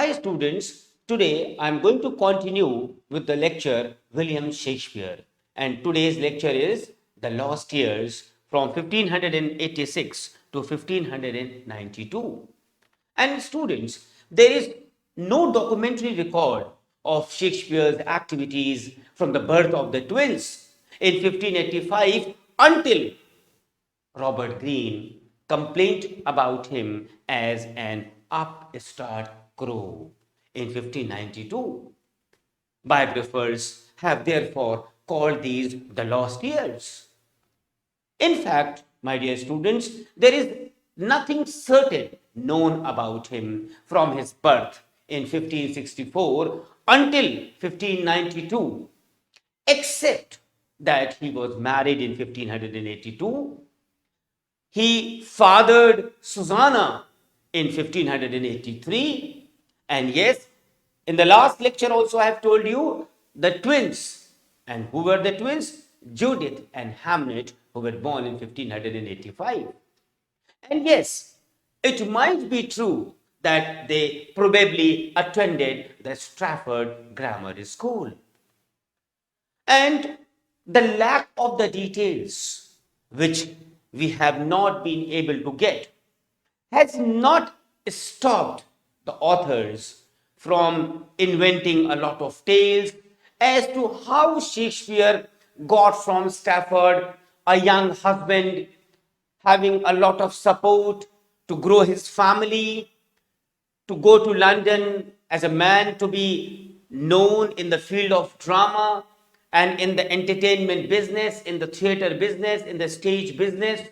Hi students, today I am going to continue with the lecture William Shakespeare, and today's lecture is The Lost Years from 1586 to 1592. And students, there is no documentary record of Shakespeare's activities from the birth of the twins in 1585 until Robert Greene complained about him as an upstart crow in 1592. Biographers have therefore called these the lost years. In fact, my dear students, there is nothing certain known about him from his birth in 1564 until 1592, except that he was married in 1582. He fathered Susanna in 1583. And yes, in the last lecture also I have told you the twins. And who were the twins? Judith and Hamnet, who were born in 1585. And yes, it might be true that they probably attended the Stratford Grammar School. And the lack of the details which we have not been able to get has not stopped the authors from inventing a lot of tales as to how Shakespeare got from Stafford a young husband, having a lot of support to grow his family, to go to London as a man to be known in the field of drama and in the entertainment business, in the theater business, in the stage business.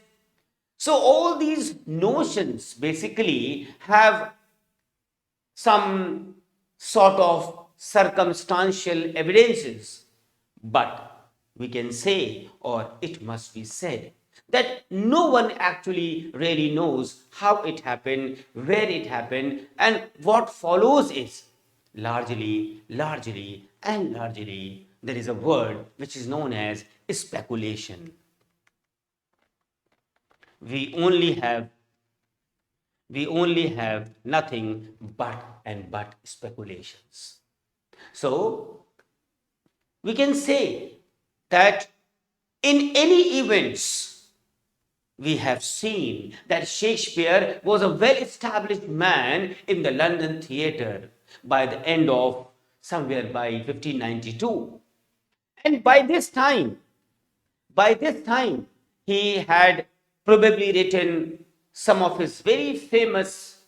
So all these notions basically have some sort of circumstantial evidences, but we can say, or it must be said, that no one actually really knows how it happened, where it happened, and what follows is largely, there is a word which is known as speculation. We only have nothing but speculations. So we can say that in any events, we have seen that Shakespeare was a well-established man in the London theatre by the end of somewhere by 1592. And by this time, he had probably written some of his very famous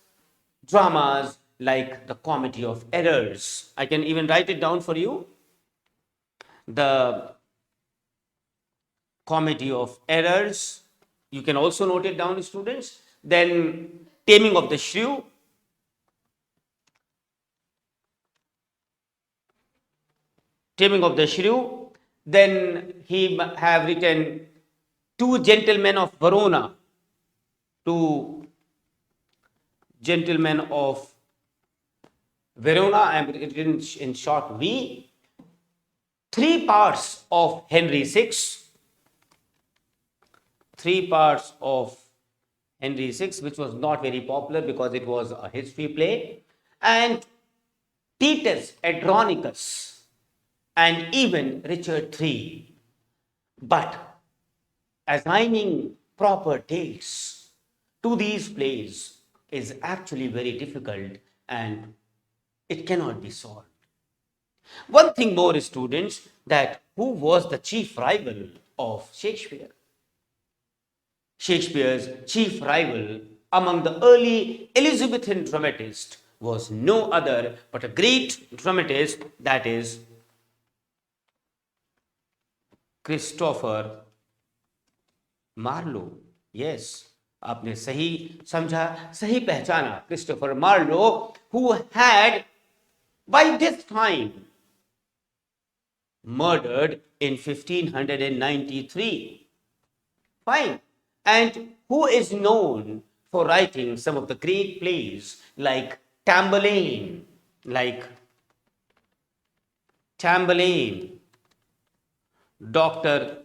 dramas like the Comedy of Errors. I can even write it down for you. The Comedy of Errors. You can also note it down, students. Then Taming of the Shrew. Taming of the Shrew. Then he have written Two Gentlemen of Verona. Two Gentlemen of Verona, I am written in short V. Three parts of Henry VI. Three parts of Henry VI, which was not very popular because it was a history play. And Titus Andronicus, and even Richard III. But assigning proper dates to these plays is actually very difficult and it cannot be solved. One thing more, students, that who was the chief rival of Shakespeare? Shakespeare's chief rival among the early Elizabethan dramatists was no other but a great dramatist, that is Christopher Marlowe. Yes, आपने सही समझा, सही पहचाना. Christopher Marlowe, who had by this time murdered in 1593. Fine. And who is known for writing some of the great plays like Tamburlaine, Dr.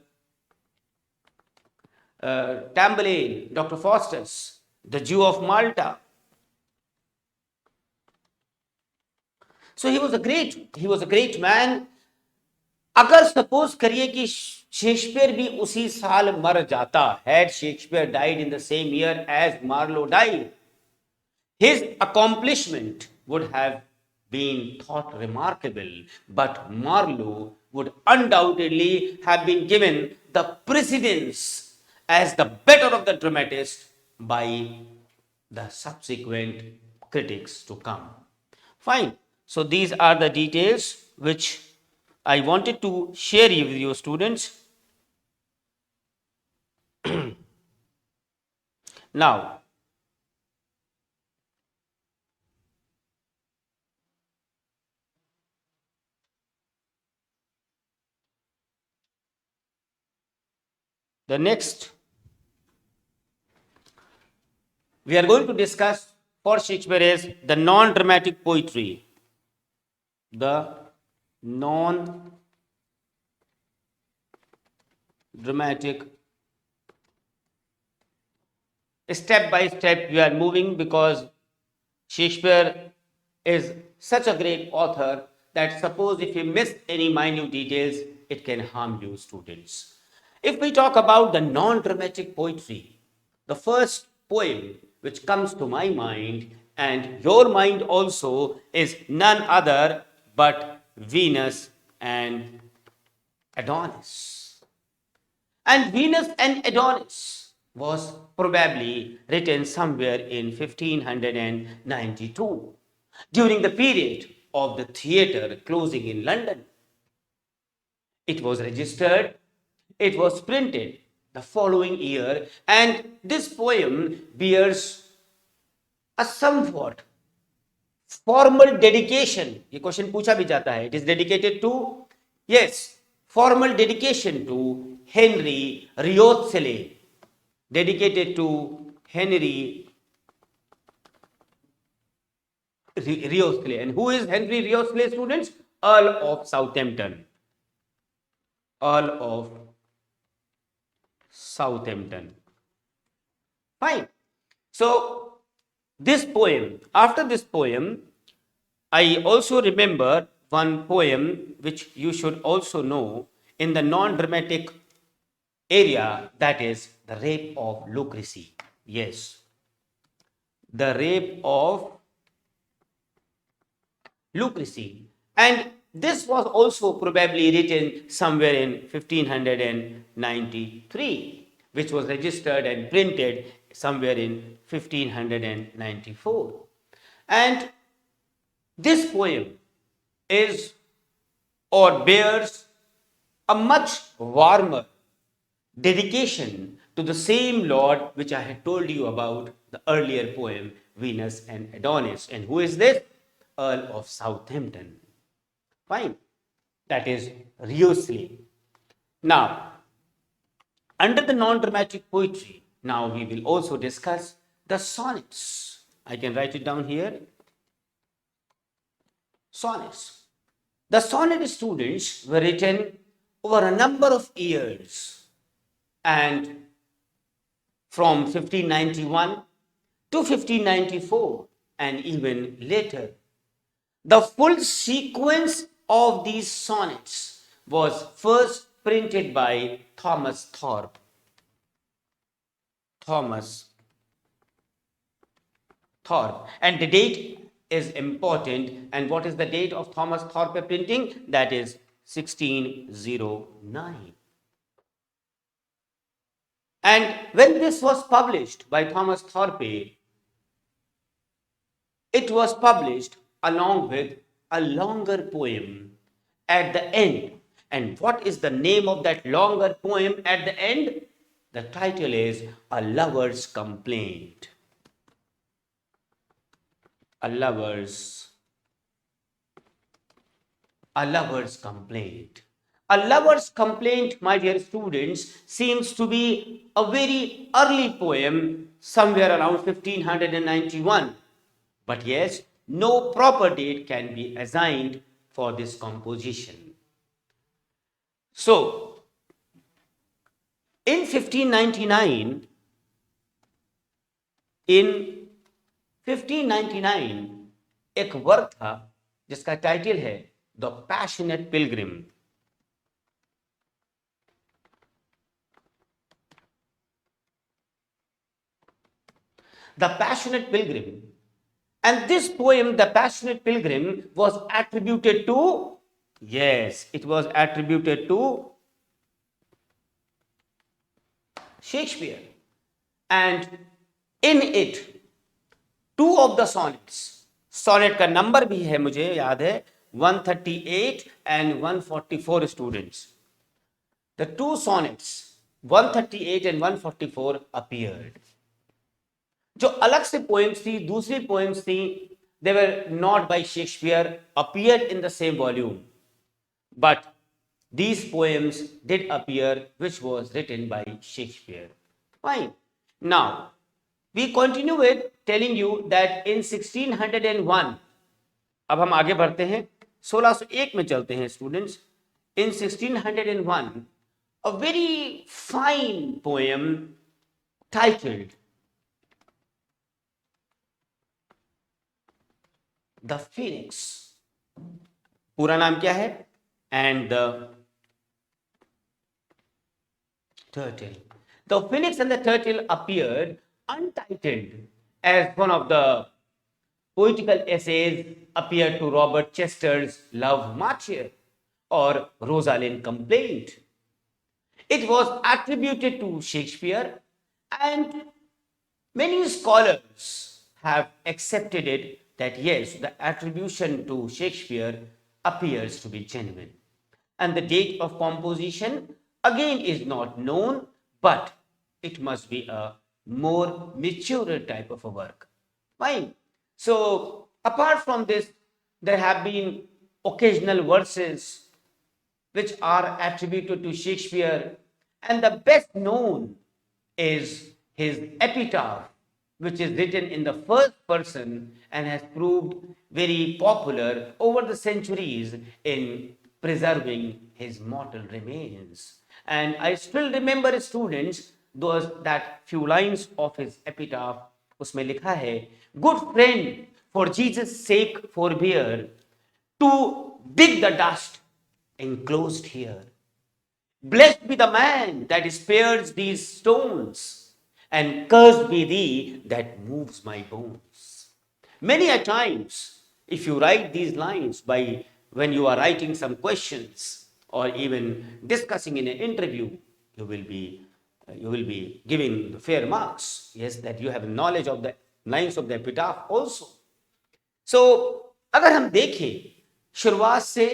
Tamburlaine, Dr. Faustus, The Jew of Malta. So he was a great man. अगर suppose करिए कि Shakespeare भी उसी साल मर जाता, had Shakespeare died in the same year as Marlowe died, his accomplishment would have been thought remarkable, but Marlowe would undoubtedly have been given the precedence as the better of the dramatist by the subsequent critics to come. Fine. So these are the details which I wanted to share with you students. Now, the next we are going to discuss for Shakespeare is the non-dramatic poetry. The non-dramatic, step by step we are moving, because Shakespeare is such a great author that suppose if you miss any minute details, it can harm you students. If we talk about the non-dramatic poetry, the first poem which comes to my mind and your mind also is none other but Venus and Adonis. And Venus and Adonis was probably written somewhere in 1592 during the period of the theatre closing in London. It was registered, it was printed the following year, and this poem bears a somewhat formal dedication. ये question पूछा भी जाता है. It is dedicated to, yes, formal dedication to Henry Wriothesley, dedicated to Henry Wriothesley. And who is Henry Wriothesley, students? Earl of Southampton. Earl of Southampton. Fine. So this poem, after this poem, I also remember one poem which you should also know in the non-dramatic area, that is the Rape of Lucrece. Yes, the Rape of Lucrece. And this was also probably written somewhere in 1593, which was registered and printed somewhere in 1594. And this poem is or bears a much warmer dedication to the same Lord which I had told you about, the earlier poem Venus and Adonis. And who is this? Earl of Southampton. Fine. That is Wriothesley. Now, under the non-dramatic poetry, now we will also discuss the sonnets. I can write it down here. Sonnets. The sonnet, students, were written over a number of years, and from 1591 to 1594 and even later. The full sequence of these sonnets was first printed by Thomas Thorpe. And the date is important. And what is the date of Thomas Thorpe printing? That is 1609. And when this was published by Thomas Thorpe, it was published along with a longer poem at the end. And what is the name of that longer poem at the end? The title is A Lover's Complaint. A lover's complaint. A lover's complaint, my dear students, seems to be a very early poem, somewhere around 1591. But yes, no proper date can be assigned for this composition. So, in 1599, एक work था जिसका title है the passionate Pilgrim. The passionate Pilgrim, and this poem, The Passionate Pilgrim, was attributed to, yes, it was attributed to Shakespeare. And in it, two of the sonnets, sonnet का number भी है मुझे याद है 138 and 144 students. The two sonnets 138 and 144 appeared. जो अलग से poems थी, दूसरी पोएम्स थी, they were not by Shakespeare, appeared in the same volume, but these poems did appear which was written by Shakespeare. Fine. Now we continue with telling you that in 1601, अब हम आगे बढ़ते हैं, 1601 में चलते हैं students. In 1601, a very fine poem titled The Phoenix, पूरा नाम क्या है, and the Turtle. The Phoenix and the Turtle appeared untitled as one of the poetical essays appeared to Robert Chester's Love Martyr or Rosalind Complaint. It was attributed to Shakespeare, and many scholars have accepted it that yes, the attribution to Shakespeare appears to be genuine. And the date of composition again is not known, but it must be a more mature type of a work. Fine. So apart from this, there have been occasional verses which are attributed to Shakespeare, and the best known is his epitaph, which is written in the first person and has proved very popular over the centuries in preserving his mortal remains. And I still remember, students, that few lines of his epitaph. उसमें लिखा है, good friend, for Jesus' sake forbear to dig the dust enclosed here. Blessed be the man that spares these stones, and cursed be thee that moves my bones. Many a times, if you write these lines by when you are writing some questions or even discussing in an interview, you will be giving fair marks. Yes, that you have knowledge of the lines of the epitaph also. So, अगर हम देखें शुरुआत से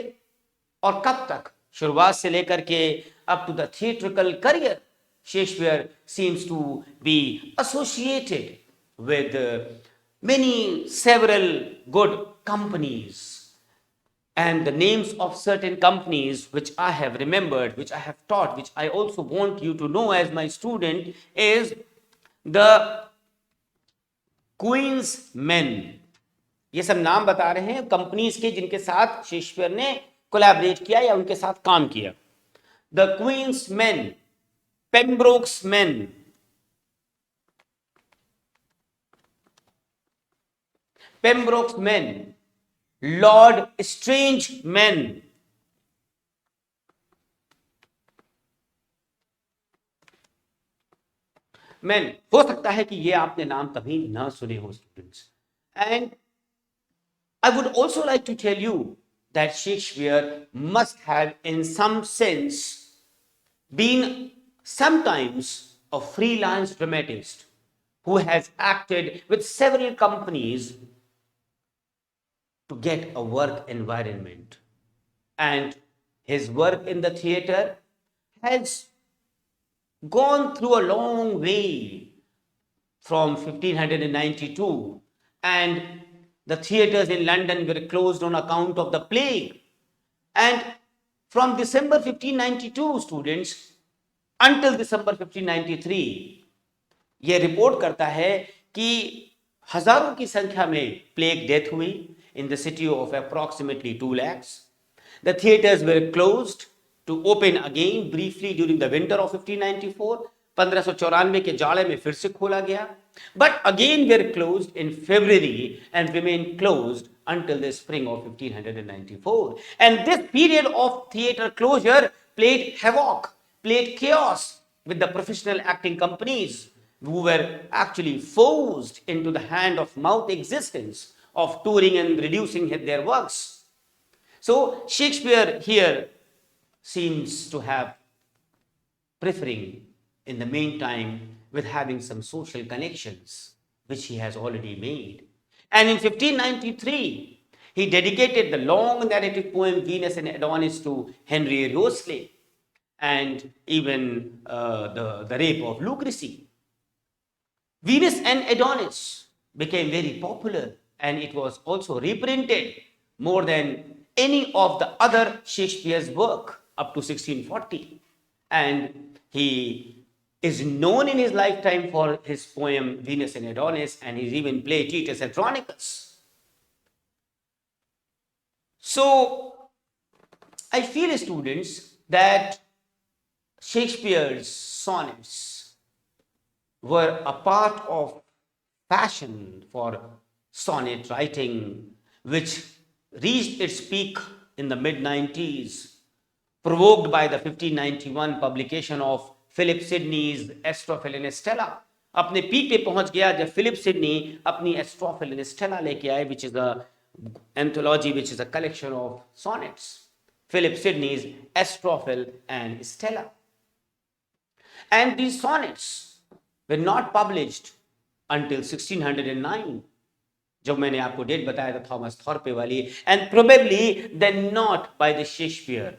और कब तक, शुरुआत से लेकर के up to the theatrical career, Shakespeare seems to be associated with several good companies, and the names of certain companies which I have remembered, which I have taught, which I also want you to know as my student, is the Queen's Men. ये सब नाम बता रहे हैं companies के जिनके साथ Shakespeare ने कोलैबोरेट किया या उनके साथ काम किया. The Queen's men, Pembroke's men, Pembroke's men, Lord Strange men, man. हो सकता है कि ये आपने नाम कभी ना सुने हो students. And I would also like to tell you that Shakespeare must have in some sense been sometimes a freelance dramatist who has acted with several companies to get a work environment, and his work in the theater has gone through a long way from 1592, and the theaters in London were closed on account of the plague. And from December 1592 students until December 1593, ये report करता है कि हजारों की संख्या में plague death हुई in the city of approximately 2 lakhs. The theaters were closed to open again briefly during the winter of 1594. 1594 के जाड़े में फिर से खोला गया, but again were closed in February and remained closed until the spring of 1594. And this period of theatre closure played havoc, played chaos with the professional acting companies who were actually forced into the hand-of-mouth existence of touring and reducing their works. So Shakespeare here seems to have preferring in the meantime with having some social connections which he has already made. And in 1593, he dedicated the long narrative poem Venus and Adonis to Henry Roseley, and even the rape of Lucrece. Venus and Adonis became very popular, and it was also reprinted more than any of the other Shakespeare's work up to 1640. And he is known in his lifetime for his poem Venus and Adonis, and he's even played Titus Andronicus. So I feel, students, that Shakespeare's sonnets were a part of passion for sonnet writing, which reached its peak in the mid-90s, provoked by the 1591 publication of Philip Sidney's Astrophil and Stella. अपने peak पे पहुंच गया जब Philip Sidney अपनी Astrophil and Stella लेके आए, which is a anthology, which is a collection of sonnets. Philip Sidney's Astrophil and Stella. And these sonnets were not published until 1609. जब मैंने आपको डेट बताया था थॉमस थॉर्पे वाली, and probably then not by the Shakespeare,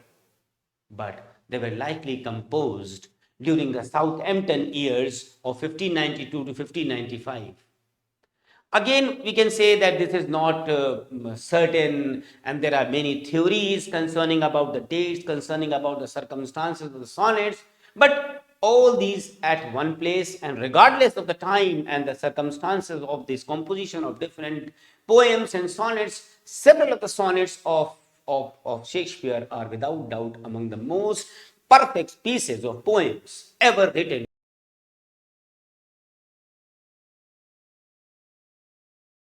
but they were likely composed during the Southampton years of 1592 to 1595. Again, we can say that this is not certain, and there are many theories concerning about the dates, concerning about the circumstances of the sonnets, but all these at one place, and regardless of the time and the circumstances of this composition of different poems and sonnets, several of the sonnets of Shakespeare are without doubt among the most perfect pieces of poems ever written